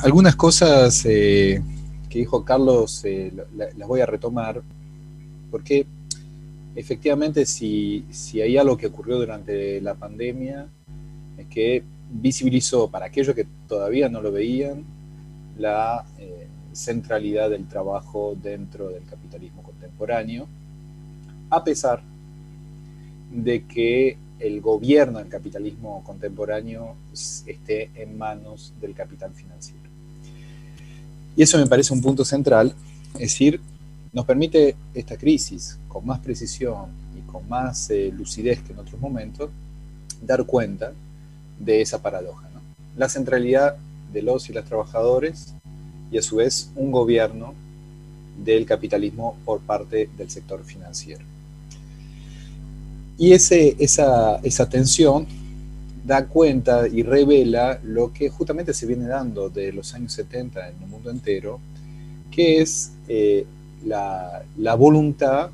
Algunas cosas que dijo Carlos las voy a retomar, porque efectivamente si hay algo que ocurrió durante la pandemia es que visibilizó para aquellos que todavía no lo veían la centralidad del trabajo dentro del capitalismo contemporáneo, a pesar de que el gobierno del capitalismo contemporáneo esté en manos del capital financiero. Y eso me parece un punto central, es decir, nos permite esta crisis con más precisión y con más lucidez que en otros momentos, dar cuenta de esa paradoja, ¿no? La centralidad de los y las trabajadores y a su vez un gobierno del capitalismo por parte del sector financiero. Y esa tensión da cuenta y revela lo que justamente se viene dando de los años 70 en el mundo entero, que es la voluntad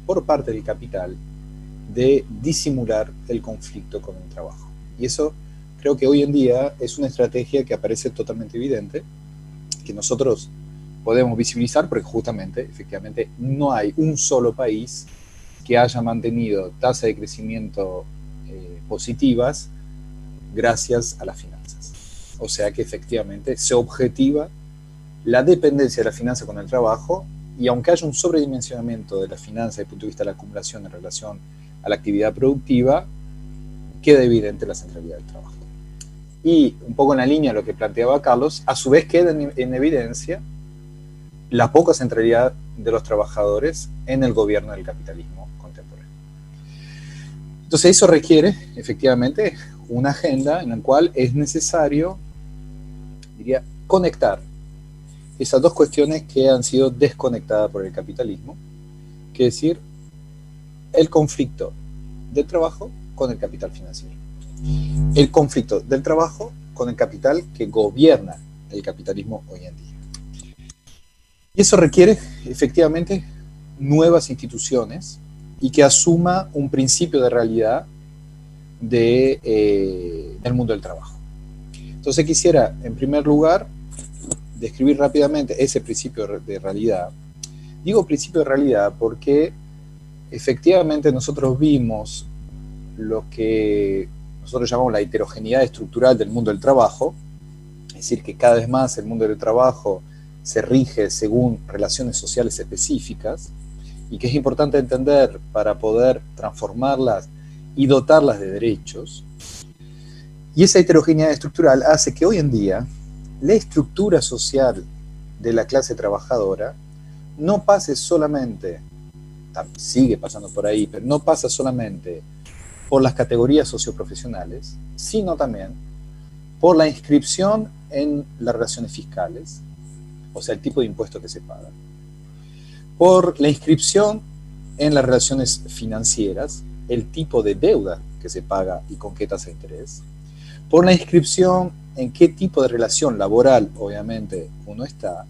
por parte del capital de disimular el conflicto con el trabajo. Y eso creo que hoy en día es una estrategia que aparece totalmente evidente, que nosotros podemos visibilizar porque justamente, efectivamente, no hay un solo país que haya mantenido tasas de crecimiento positivas gracias a las finanzas. O sea que efectivamente se objetiva la dependencia de la finanza con el trabajo, y aunque haya un sobredimensionamiento de la finanza desde el punto de vista de la acumulación en relación a la actividad productiva, queda evidente la centralidad del trabajo. Y un poco en la línea de lo que planteaba Carlos, a su vez queda en evidencia la poca centralidad de los trabajadores en el gobierno del capitalismo contemporáneo. Entonces eso requiere, efectivamente, una agenda en la cual es necesario, diría, conectar esas dos cuestiones que han sido desconectadas por el capitalismo, que es decir, el conflicto del trabajo con el capital financiero. El conflicto del trabajo con el capital que gobierna el capitalismo hoy en día. Y eso requiere, efectivamente, nuevas instituciones y que asuma un principio de realidad del mundo del trabajo. Entonces quisiera, en primer lugar, describir rápidamente ese principio de realidad. Digo principio de realidad porque efectivamente nosotros vimos lo que nosotros llamamos la heterogeneidad estructural del mundo del trabajo, es decir, que cada vez más el mundo del trabajo se rige según relaciones sociales específicas y que es importante entender para poder transformarlas y dotarlas de derechos. Y esa heterogeneidad estructural hace que hoy en día la estructura social de la clase trabajadora no pase solamente, sigue pasando por ahí, pero no pasa solamente por las categorías socioprofesionales, sino también por la inscripción en las relaciones fiscales, o sea, el tipo de impuesto que se paga, por la inscripción en las relaciones financieras, el tipo de deuda que se paga y con qué tasa de interés, por la inscripción en qué tipo de relación laboral, obviamente, uno está,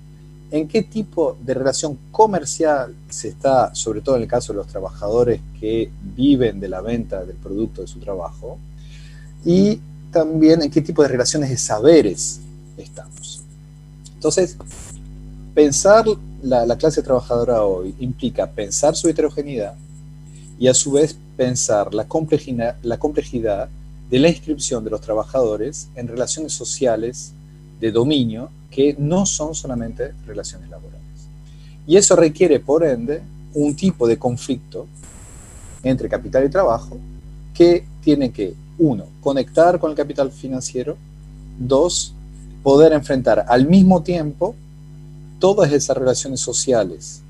en qué tipo de relación comercial se está, sobre todo en el caso de los trabajadores que viven de la venta del producto de su trabajo, y también en qué tipo de relaciones de saberes estamos. Entonces, pensar la clase trabajadora hoy implica pensar su heterogeneidad y a su vez pensar la complejidad de la inscripción de los trabajadores en relaciones sociales de dominio que no son solamente relaciones laborales. Y eso requiere, por ende, un tipo de conflicto entre capital y trabajo que tiene que, uno, conectar con el capital financiero, dos, poder enfrentar al mismo tiempo todas esas relaciones sociales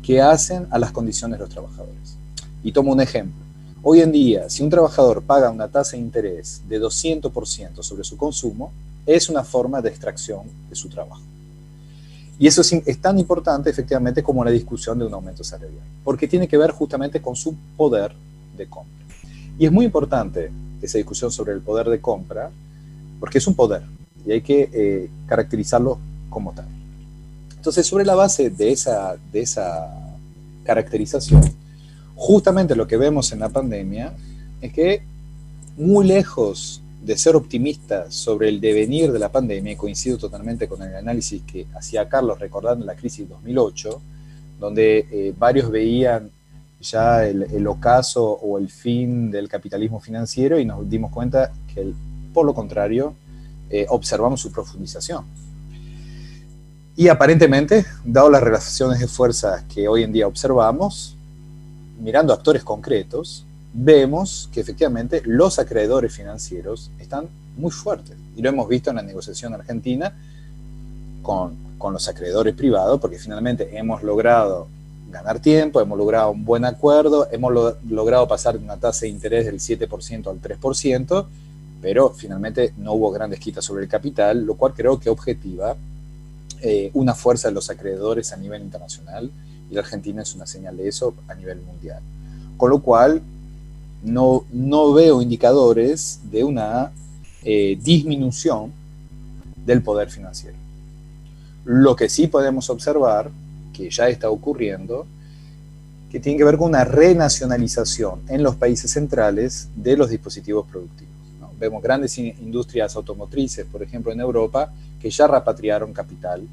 que hacen a las condiciones de los trabajadores. Y tomo un ejemplo. Hoy en día, si un trabajador paga una tasa de interés de 200% sobre su consumo, es una forma de extracción de su trabajo. Y eso es tan importante, efectivamente, como la discusión de un aumento salarial, porque tiene que ver justamente con su poder de compra. Y es muy importante esa discusión sobre el poder de compra, porque es un poder, y hay que caracterizarlo como tal. Entonces, sobre la base de esa caracterización, justamente lo que vemos en la pandemia es que muy lejos de ser optimista sobre el devenir de la pandemia, y coincido totalmente con el análisis que hacía Carlos recordando la crisis de 2008, donde varios veían ya el ocaso o el fin del capitalismo financiero y nos dimos cuenta que, por lo contrario, observamos su profundización. Y aparentemente, dado las relaciones de fuerza que hoy en día observamos, mirando actores concretos, vemos que efectivamente los acreedores financieros están muy fuertes. Y lo hemos visto en la negociación argentina con los acreedores privados, porque finalmente hemos logrado ganar tiempo, hemos logrado un buen acuerdo, hemos logrado pasar de una tasa de interés del 7% al 3%, pero finalmente no hubo grandes quitas sobre el capital, lo cual creo que objetiva una fuerza de los acreedores a nivel internacional, y la Argentina es una señal de eso a nivel mundial. Con lo cual, no veo indicadores de una disminución del poder financiero. Lo que sí podemos observar, que ya está ocurriendo, que tiene que ver con una renacionalización en los países centrales de los dispositivos productivos, ¿no? Vemos grandes industrias automotrices, por ejemplo, en Europa, que ya repatriaron capital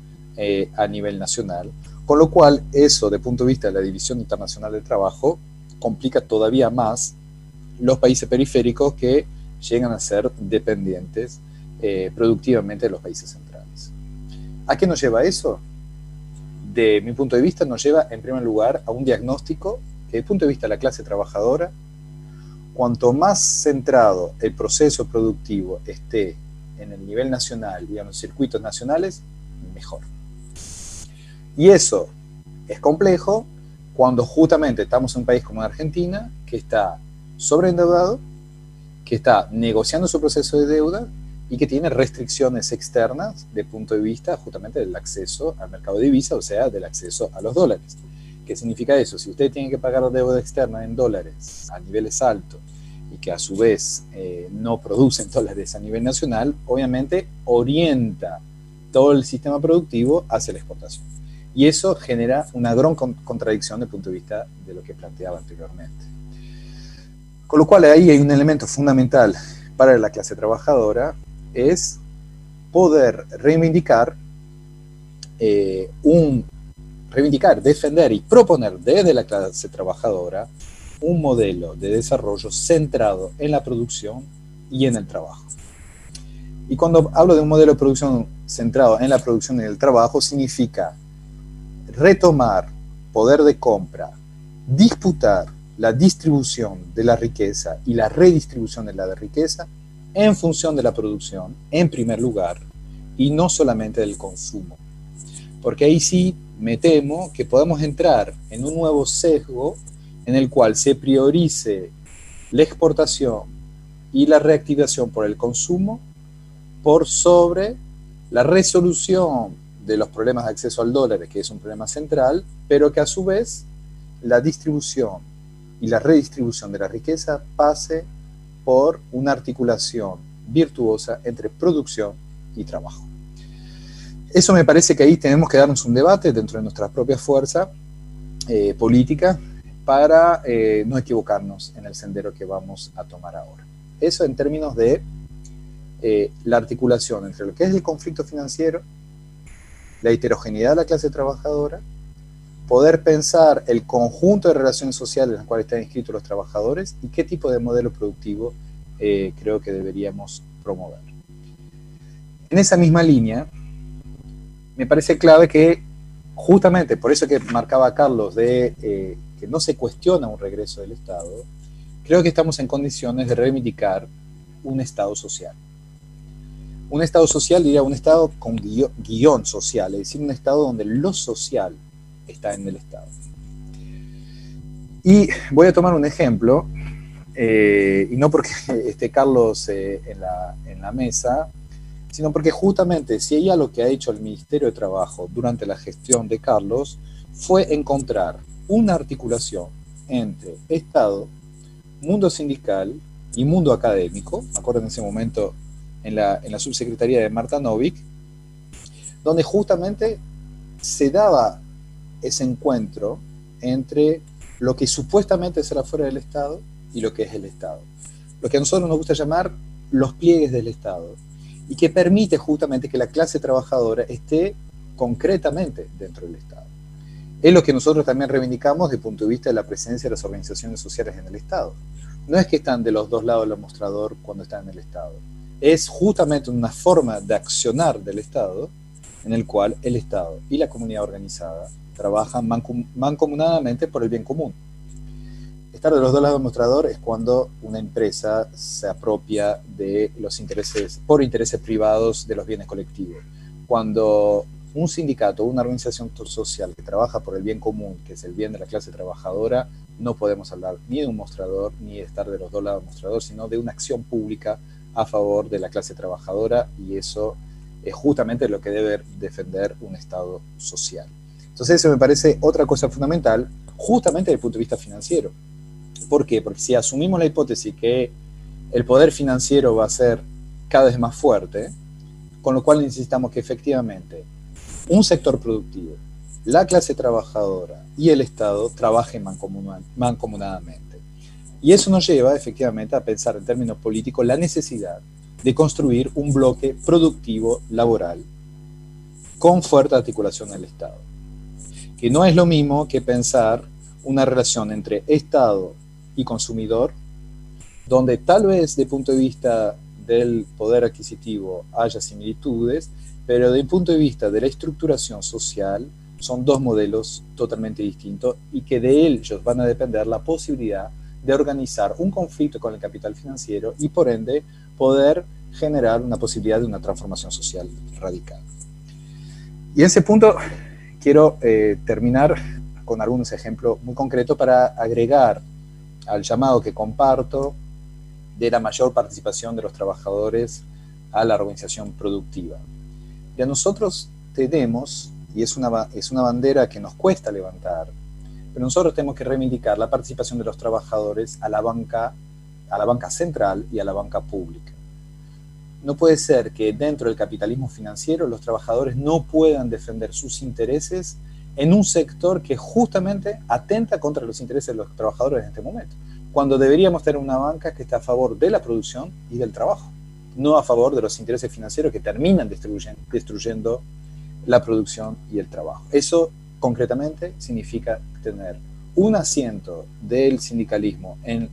a nivel nacional, con lo cual eso, desde el punto de vista de la División Internacional del Trabajo, complica todavía más los países periféricos que llegan a ser dependientes productivamente de los países centrales. ¿A qué nos lleva eso? De mi punto de vista, nos lleva en primer lugar a un diagnóstico que, desde el punto de vista de la clase trabajadora, cuanto más centrado el proceso productivo esté en el nivel nacional y en los circuitos nacionales, mejor. Y eso es complejo cuando justamente estamos en un país como Argentina, que está sobreendeudado, que está negociando su proceso de deuda y que tiene restricciones externas de punto de vista justamente del acceso al mercado de divisas, o sea, del acceso a los dólares. ¿Qué significa eso? Si usted tiene que pagar deuda externa en dólares a niveles altos y que a su vez no producen dólares a nivel nacional, obviamente orienta todo el sistema productivo hacia la exportación. Y eso genera una gran contradicción desde el punto de vista de lo que planteaba anteriormente. Con lo cual ahí hay un elemento fundamental para la clase trabajadora, es poder reivindicar, defender y proponer desde la clase trabajadora un modelo de desarrollo centrado en la producción y en el trabajo. Y cuando hablo de un modelo de producción centrado en la producción y en el trabajo, significa retomar poder de compra, disputar la distribución de la riqueza y la redistribución de la riqueza en función de la producción, en primer lugar, y no solamente del consumo. Porque ahí sí me temo que podemos entrar en un nuevo sesgo en el cual se priorice la exportación y la reactivación por el consumo por sobre la resolución de los problemas de acceso al dólar, que es un problema central, pero que a su vez la distribución y la redistribución de la riqueza pase por una articulación virtuosa entre producción y trabajo. Eso me parece que ahí tenemos que darnos un debate dentro de nuestra propia fuerza política para no equivocarnos en el sendero que vamos a tomar ahora. Eso en términos de la articulación entre lo que es el conflicto financiero, la heterogeneidad de la clase trabajadora, poder pensar el conjunto de relaciones sociales en las cuales están inscritos los trabajadores y qué tipo de modelo productivo creo que deberíamos promover. En esa misma línea, me parece clave que justamente por eso que marcaba Carlos de que no se cuestiona un regreso del Estado, creo que estamos en condiciones de reivindicar un Estado social. Un Estado social, diría un Estado con guión social, es decir, un Estado donde lo social está en el Estado. Y voy a tomar un ejemplo, y no porque esté Carlos en la mesa, sino porque justamente si hay algo que ha hecho el Ministerio de Trabajo durante la gestión de Carlos, fue encontrar una articulación entre Estado, mundo sindical y mundo académico. Me acuerdo en ese momento en la subsecretaría de Marta Novik, donde justamente se daba ese encuentro entre lo que supuestamente será fuera del Estado y lo que es el Estado. Lo que a nosotros nos gusta llamar los pliegues del Estado y que permite justamente que la clase trabajadora esté concretamente dentro del Estado. Es lo que nosotros también reivindicamos desde el punto de vista de la presencia de las organizaciones sociales en el Estado. No es que están de los dos lados del mostrador cuando están en el Estado. Es justamente una forma de accionar del Estado en el cual el Estado y la comunidad organizada trabajan mancomunadamente por el bien común. Estar de los dos lados del mostrador es cuando una empresa se apropia de los intereses, por intereses privados, de los bienes colectivos. Cuando un sindicato o una organización social que trabaja por el bien común, que es el bien de la clase trabajadora, no podemos hablar ni de un mostrador, ni de estar de los dos lados del mostrador, sino de una acción pública a favor de la clase trabajadora, y eso es justamente lo que debe defender un Estado social. Entonces eso me parece otra cosa fundamental, justamente desde el punto de vista financiero. ¿Por qué? Porque si asumimos la hipótesis que el poder financiero va a ser cada vez más fuerte, con lo cual necesitamos que efectivamente un sector productivo, la clase trabajadora y el Estado trabajen mancomunadamente. Y eso nos lleva efectivamente a pensar en términos políticos la necesidad de construir un bloque productivo laboral con fuerte articulación del Estado. Que no es lo mismo que pensar una relación entre Estado y consumidor, donde tal vez desde el punto de vista del poder adquisitivo haya similitudes, pero desde el punto de vista de la estructuración social son dos modelos totalmente distintos y que de ellos van a depender la posibilidad de organizar un conflicto con el capital financiero y por ende poder generar una posibilidad de una transformación social radical. Y en ese punto quiero terminar con algunos ejemplos muy concretos para agregar al llamado que comparto de la mayor participación de los trabajadores a la organización productiva. Ya nosotros tenemos, y es una bandera que nos cuesta levantar, pero nosotros tenemos que reivindicar la participación de los trabajadores a la banca central y a la banca pública. No puede ser que dentro del capitalismo financiero los trabajadores no puedan defender sus intereses en un sector que justamente atenta contra los intereses de los trabajadores en este momento, cuando deberíamos tener una banca que está a favor de la producción y del trabajo, no a favor de los intereses financieros que terminan destruyendo la producción y el trabajo. Eso concretamente significa tener un asiento del sindicalismo en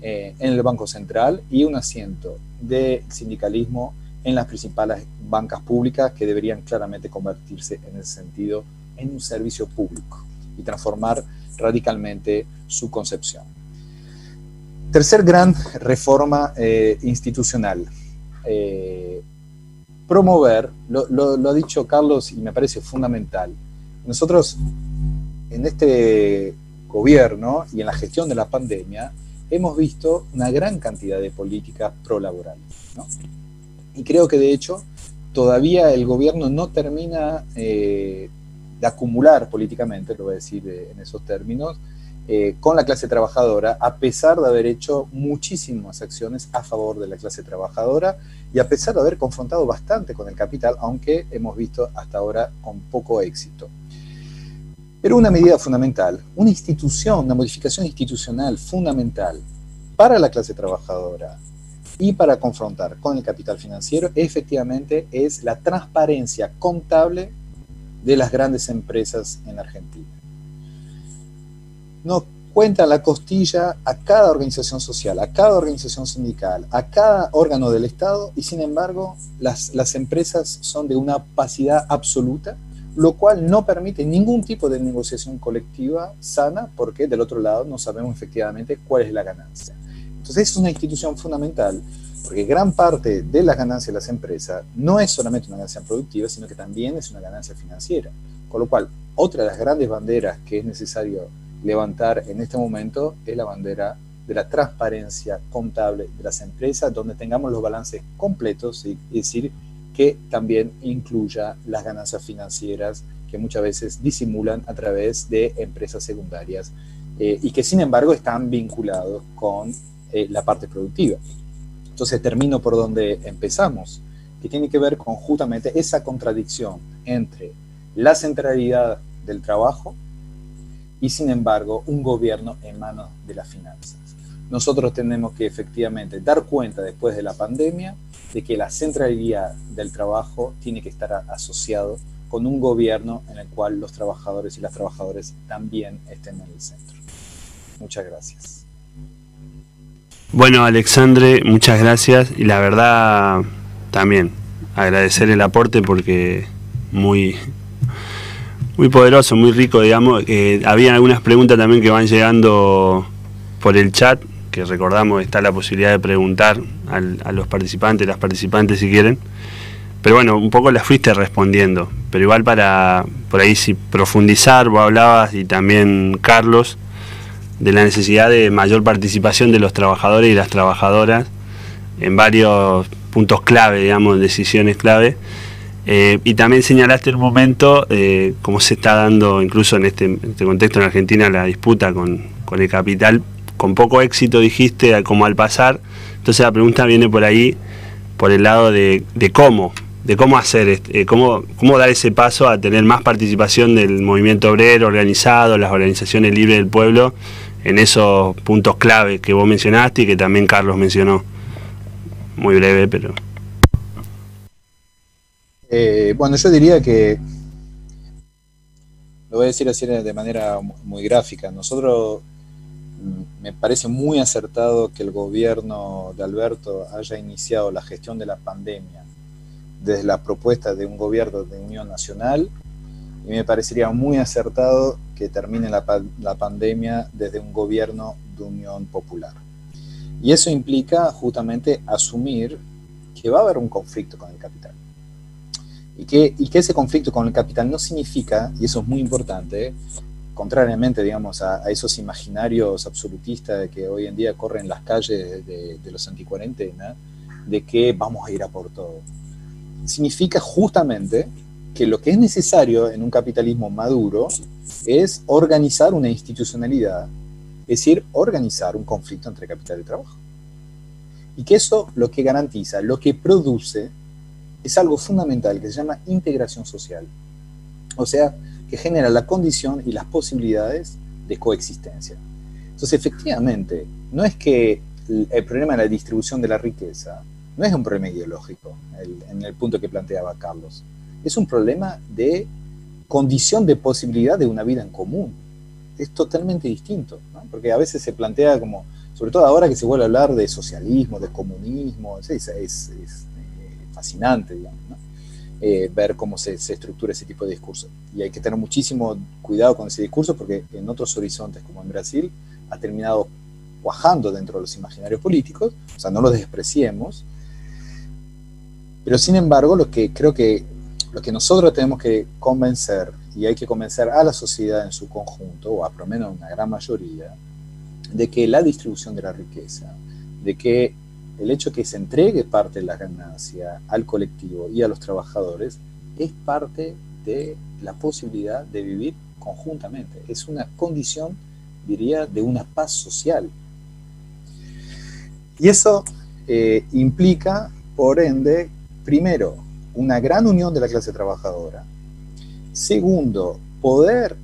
el Banco Central y un asiento del sindicalismo en las principales bancas públicas, que deberían claramente convertirse en ese sentido en un servicio público y transformar radicalmente su concepción. Tercer gran reforma institucional. Promover, lo ha dicho Carlos y me parece fundamental. Nosotros en este gobierno y en la gestión de la pandemia hemos visto una gran cantidad de políticas prolaborales, ¿no? Y creo que de hecho todavía el gobierno no termina de acumular políticamente, lo voy a decir en esos términos, con la clase trabajadora, a pesar de haber hecho muchísimas acciones a favor de la clase trabajadora y a pesar de haber confrontado bastante con el capital, aunque hemos visto hasta ahora con poco éxito. Pero una medida fundamental, una modificación institucional fundamental para la clase trabajadora y para confrontar con el capital financiero, efectivamente es la transparencia contable de las grandes empresas en Argentina. No cuenta la costilla a cada organización social, a cada organización sindical, a cada órgano del Estado, y sin embargo las empresas son de una opacidad absoluta, lo cual no permite ningún tipo de negociación colectiva sana, porque del otro lado no sabemos efectivamente cuál es la ganancia. Entonces es una institución fundamental, porque gran parte de las ganancias de las empresas no es solamente una ganancia productiva, sino que también es una ganancia financiera. Con lo cual, otra de las grandes banderas que es necesario levantar en este momento es la bandera de la transparencia contable de las empresas, donde tengamos los balances completos, es decir, que también incluya las ganancias financieras que muchas veces disimulan a través de empresas secundarias y que sin embargo están vinculados con la parte productiva. Entonces termino por donde empezamos, que tiene que ver con justamente esa contradicción entre la centralidad del trabajo y sin embargo un gobierno en manos de las finanzas. nosotros tenemos que efectivamente dar cuenta después de la pandemia de que la centralidad del trabajo tiene que estar asociado con un gobierno en el cual los trabajadores y las trabajadoras también estén en el centro. Muchas gracias. Bueno, Alexandre, muchas gracias, y la verdad también agradecer el aporte porque muy poderoso, muy rico, digamos. Había algunas preguntas también que van llegando por el chat, que recordamos está la posibilidad de preguntar a los participantes, las participantes si quieren. Pero bueno, un poco las fuiste respondiendo, pero igual para por ahí si profundizar, vos hablabas, y también Carlos, de la necesidad de mayor participación de los trabajadores y las trabajadoras en varios puntos clave, digamos, decisiones clave. Y también señalaste en un momento cómo se está dando, incluso en este contexto en Argentina, la disputa con el capital, con poco éxito, dijiste, como al pasar. Entonces la pregunta viene por ahí, por el lado de cómo hacer, cómo dar ese paso a tener más participación del movimiento obrero organizado, las organizaciones libres del pueblo, en esos puntos clave que vos mencionaste y que también Carlos mencionó. Muy breve, pero... Bueno, yo diría que, lo voy a decir así de manera muy gráfica, nosotros, me parece muy acertado que el gobierno de Alberto haya iniciado la gestión de la pandemia desde la propuesta de un gobierno de unión nacional, y me parecería muy acertado que termine la pandemia desde un gobierno de unión popular. Y eso implica justamente asumir que va a haber un conflicto con el capital. Y que ese conflicto con el capital no significa, y eso es muy importante, contrariamente, digamos, a esos imaginarios absolutistas de que hoy en día corren las calles de los anticuarentena, de que vamos a ir a por todo. Significa justamente que lo que es necesario en un capitalismo maduro es organizar una institucionalidad, es decir, organizar un conflicto entre capital y trabajo. Y que eso lo que garantiza, lo que produce, es algo fundamental que se llama integración social. O sea, que genera la condición y las posibilidades de coexistencia. Entonces, efectivamente, no es que el problema de la distribución de la riqueza no es un problema ideológico, en el punto que planteaba Carlos. Es un problema de condición de posibilidad de una vida en común. Es totalmente distinto, ¿no? Porque a veces se plantea como, sobre todo ahora que se vuelve a hablar de socialismo, de comunismo, es fascinante, digamos, ¿no? Ver cómo se estructura ese tipo de discurso. Y hay que tener muchísimo cuidado con ese discurso porque en otros horizontes, como en Brasil, ha terminado cuajando dentro de los imaginarios políticos, o sea, no los despreciemos, pero sin embargo, lo que nosotros tenemos que convencer, y hay que convencer a la sociedad en su conjunto, o a por lo menos una gran mayoría, de que la distribución de la riqueza, de que el hecho que se entregue parte de la ganancia al colectivo y a los trabajadores es parte de la posibilidad de vivir conjuntamente. Es una condición, diría, de una paz social. Y eso implica, por ende, primero, una gran unión de la clase trabajadora. Segundo, poder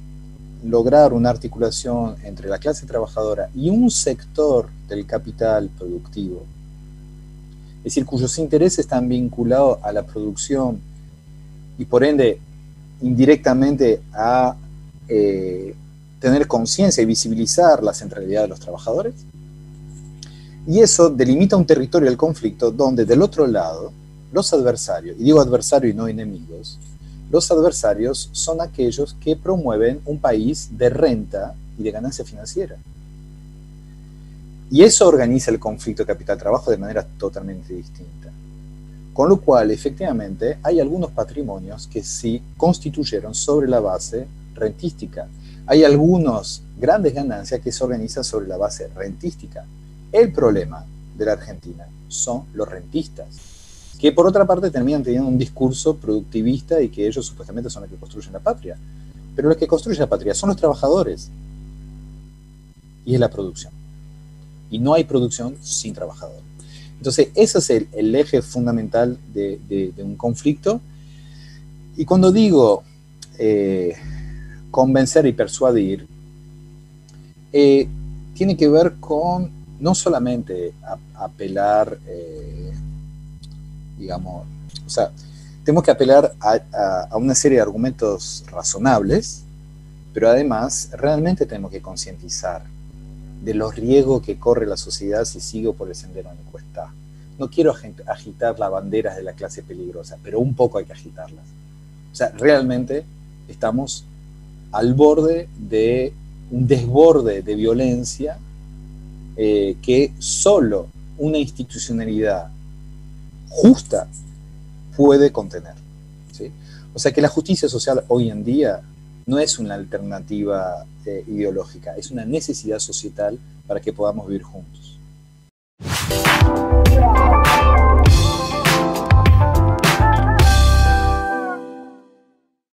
lograr una articulación entre la clase trabajadora y un sector del capital productivo, es decir, cuyos intereses están vinculados a la producción y por ende indirectamente a tener conciencia y visibilizar la centralidad de los trabajadores. Y eso delimita un territorio del conflicto donde del otro lado los adversarios, y digo adversarios y no enemigos, los adversarios son aquellos que promueven un país de renta y de ganancia financiera. Y eso organiza el conflicto capital-trabajo de manera totalmente distinta. Con lo cual, efectivamente, hay algunos patrimonios que sí constituyeron sobre la base rentística. Hay algunas grandes ganancias que se organizan sobre la base rentística. El problema de la Argentina son los rentistas, que por otra parte terminan teniendo un discurso productivista y que ellos supuestamente son los que construyen la patria. Pero los que construyen la patria son los trabajadores y es la producción. Y no hay producción sin trabajadores. Entonces, ese es el eje fundamental de un conflicto. Y cuando digo convencer y persuadir, tiene que ver con no solamente apelar, digamos, o sea, tenemos que apelar a una serie de argumentos razonables, pero además realmente tenemos que concientizar de los riesgos que corre la sociedad si sigue por el sendero en el que está. No quiero agitar las banderas de la clase peligrosa, pero un poco hay que agitarlas. O sea, realmente estamos al borde de un desborde de violencia que solo una institucionalidad justa puede contener, ¿sí? O sea que la justicia social hoy en día no es una alternativa ideológica, es una necesidad societal para que podamos vivir juntos.